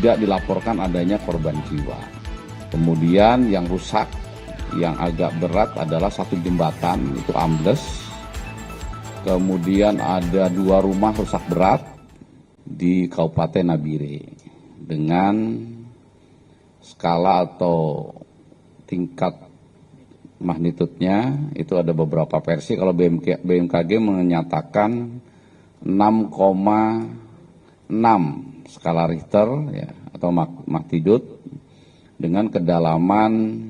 tidak dilaporkan adanya korban jiwa. Kemudian yang rusak, yang agak berat adalah satu jembatan, itu ambles. Kemudian ada 2 rumah rusak berat di Kabupaten Nabire dengan skala atau tingkat magnitudenya itu ada beberapa versi. Kalau BMKG menyatakan 6,6 skala Richter ya, atau magnitudo dengan kedalaman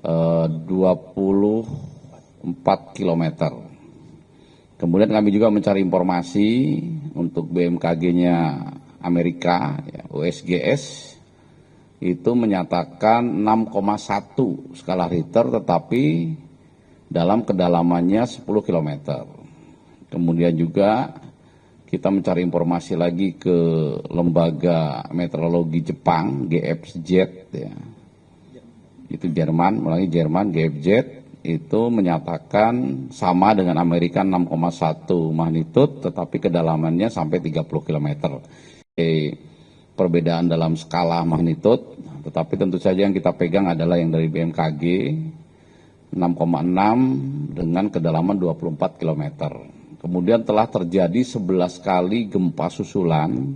24 km. Kemudian kami juga mencari informasi untuk BMKG-nya Amerika, ya, USGS, itu menyatakan 6,1 skala Richter tetapi dalam kedalamannya 10 km. Kemudian juga kita mencari informasi lagi ke lembaga meteorologi Jepang, GFZ, ya. Itu Jerman, GFZ, itu menyatakan sama dengan Amerika 6,1 magnitudo tetapi kedalamannya sampai 30 km. Perbedaan dalam skala magnitudo, tetapi tentu saja yang kita pegang adalah yang dari BMKG 6,6 dengan kedalaman 24 km. Kemudian telah terjadi 11 kali gempa susulan,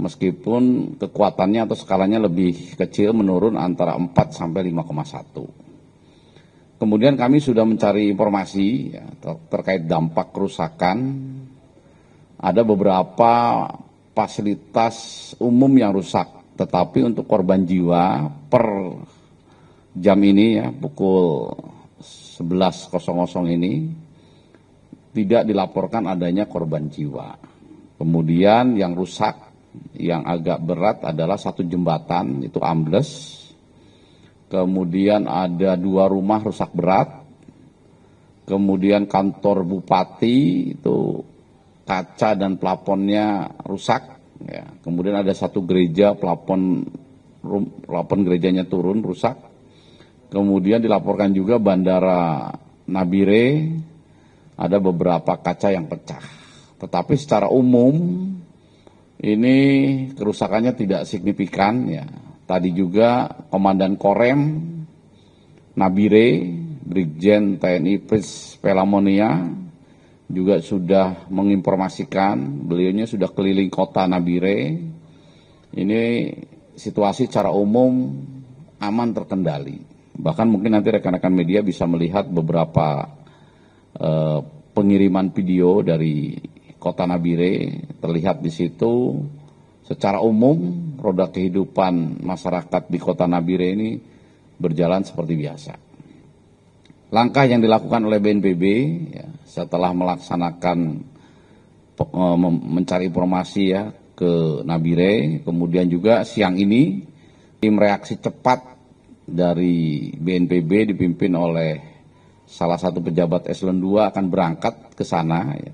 meskipun kekuatannya atau skalanya lebih kecil, menurun antara 4 sampai 5,1. Kemudian kami sudah mencari informasi ya, terkait dampak kerusakan. Ada beberapa fasilitas umum yang rusak, tetapi untuk korban jiwa per jam ini ya, pukul 11.00 ini tidak dilaporkan adanya korban jiwa. Kemudian yang rusak, yang agak berat adalah satu jembatan, itu ambles. Kemudian ada 2 rumah rusak berat. Kemudian kantor bupati itu kaca dan plafonnya rusak. Ya. Kemudian ada satu gereja, plafon gerejanya turun, rusak. Kemudian dilaporkan juga Bandara Nabire, ada beberapa kaca yang pecah. Tetapi secara umum ini kerusakannya tidak signifikan. Ya. Tadi juga Komandan Korem Nabire, Brigjen TNI Pris Pelamonia juga sudah menginformasikan, beliaunya sudah keliling kota Nabire. Ini situasi secara umum aman, terkendali. Bahkan mungkin nanti rekan-rekan media bisa melihat beberapa pengiriman video dari kota Nabire, terlihat di situ secara umum roda kehidupan masyarakat di kota Nabire ini berjalan seperti biasa. Langkah yang dilakukan oleh BNPB ya, setelah melaksanakan mencari informasi ya ke Nabire, kemudian juga siang ini tim reaksi cepat dari BNPB dipimpin oleh salah satu pejabat eselon 2 akan berangkat ke sana ya,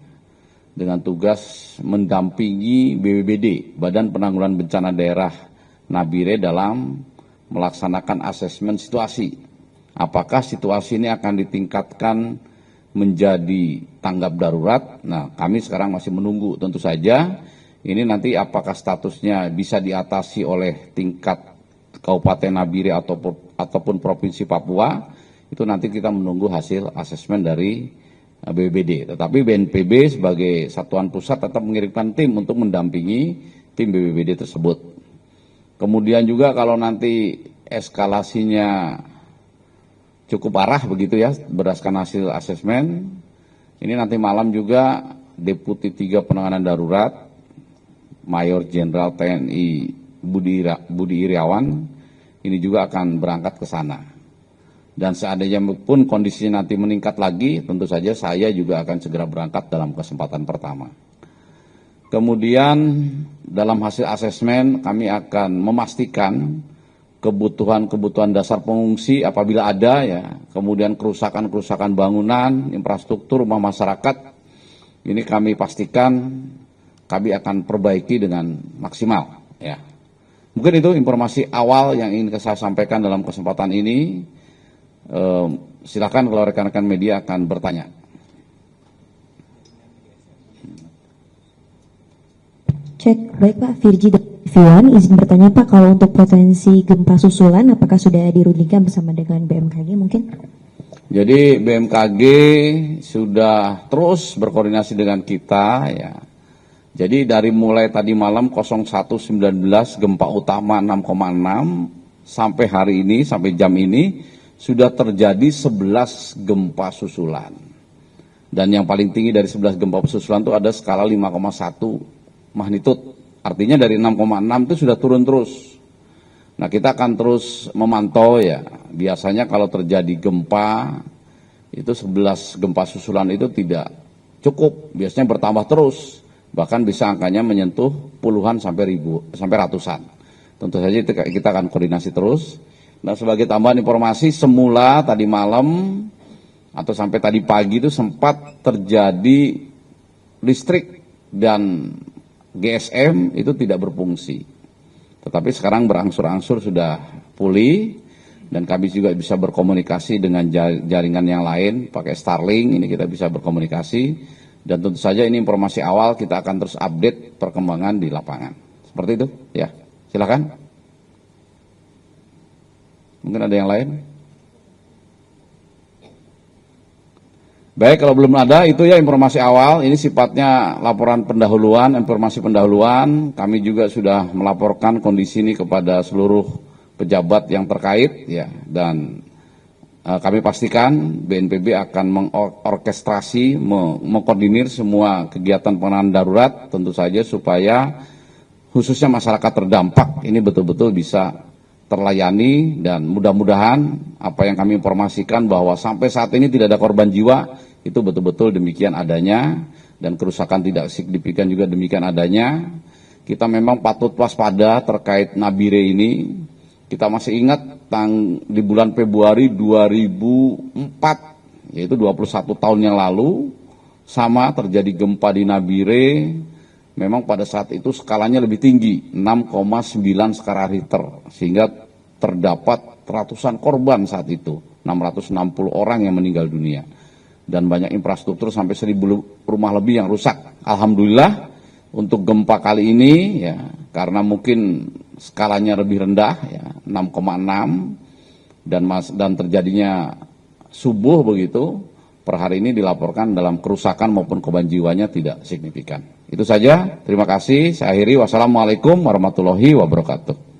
dengan tugas mendampingi BPBD, Badan Penanggulangan Bencana Daerah Nabire, dalam melaksanakan asesmen situasi. Apakah situasi ini akan ditingkatkan menjadi tanggap darurat? Nah, kami sekarang masih menunggu. Tentu saja ini nanti apakah statusnya bisa diatasi oleh tingkat Kabupaten Nabire ataupun Provinsi Papua, itu nanti kita menunggu hasil asesmen dari BPBD. Tetapi BNPB sebagai satuan pusat tetap mengirimkan tim untuk mendampingi tim BPBD tersebut. Kemudian juga kalau nanti eskalasinya cukup parah begitu ya, berdasarkan hasil asesmen, ini nanti malam juga Deputi 3 Penanganan Darurat Mayor Jenderal TNI Budi Iriawan ini juga akan berangkat ke sana. Dan seandainya pun kondisinya nanti meningkat lagi, tentu saja saya juga akan segera berangkat dalam kesempatan pertama. Kemudian dalam hasil asesmen kami akan memastikan kebutuhan dasar pengungsi apabila ada ya, kemudian kerusakan bangunan, infrastruktur rumah masyarakat, ini kami pastikan kami akan perbaiki dengan maksimal ya. Mungkin itu informasi awal yang ingin saya sampaikan dalam kesempatan ini. Silakan kalau rekan-rekan media akan bertanya. Cek, baik Pak, Virgi. Vian, izin bertanya Pak, kalau untuk potensi gempa susulan, apakah sudah dirundingkan bersama dengan BMKG mungkin? Jadi BMKG sudah terus berkoordinasi dengan kita ya. Jadi dari mulai tadi malam 01.19 gempa utama 6,6 sampai hari ini, sampai jam ini sudah terjadi 11 gempa susulan. Dan yang paling tinggi dari 11 gempa susulan itu ada skala 5,1 magnitudo. Artinya dari 6,6 itu sudah turun terus. Nah, kita akan terus memantau ya. Biasanya kalau terjadi gempa, itu 11 gempa susulan itu tidak cukup. Biasanya bertambah terus. Bahkan bisa angkanya menyentuh puluhan sampai ratusan. Tentu saja kita akan koordinasi terus. Nah, sebagai tambahan informasi, semula tadi malam atau sampai tadi pagi itu sempat terjadi listrik dan GSM itu tidak berfungsi. Tetapi sekarang berangsur-angsur sudah pulih dan kami juga bisa berkomunikasi dengan jaringan yang lain pakai Starlink, ini kita bisa berkomunikasi dan tentu saja ini informasi awal, kita akan terus update perkembangan di lapangan. Seperti itu, ya. Silakan. Mungkin ada yang lain? Baik, kalau belum ada, itu ya informasi awal. Ini sifatnya laporan pendahuluan, informasi pendahuluan. Kami juga sudah melaporkan kondisi ini kepada seluruh pejabat yang terkait, ya. Dan kami pastikan BNPB akan mengorkestrasi, mengkoordinir semua kegiatan penanganan darurat, tentu saja supaya khususnya masyarakat terdampak ini betul-betul bisa terlayani dan mudah-mudahan apa yang kami informasikan bahwa sampai saat ini tidak ada korban jiwa itu betul-betul demikian adanya dan kerusakan tidak signifikan juga demikian adanya. Kita memang patut waspada terkait Nabire ini. Kita masih ingat di bulan Februari 2004 yaitu 21 tahun yang lalu sama terjadi gempa di Nabire. Memang pada saat itu skalanya lebih tinggi, 6,9 skala Richter, sehingga terdapat ratusan korban saat itu, 660 orang yang meninggal dunia. Dan banyak infrastruktur sampai 1.000 rumah lebih yang rusak. Alhamdulillah untuk gempa kali ini, ya, karena mungkin skalanya lebih rendah, ya, 6,6, dan terjadinya subuh begitu, per hari ini dilaporkan dalam kerusakan maupun korban jiwanya tidak signifikan. Itu saja, terima kasih, saya akhiri, wassalamualaikum warahmatullahi wabarakatuh.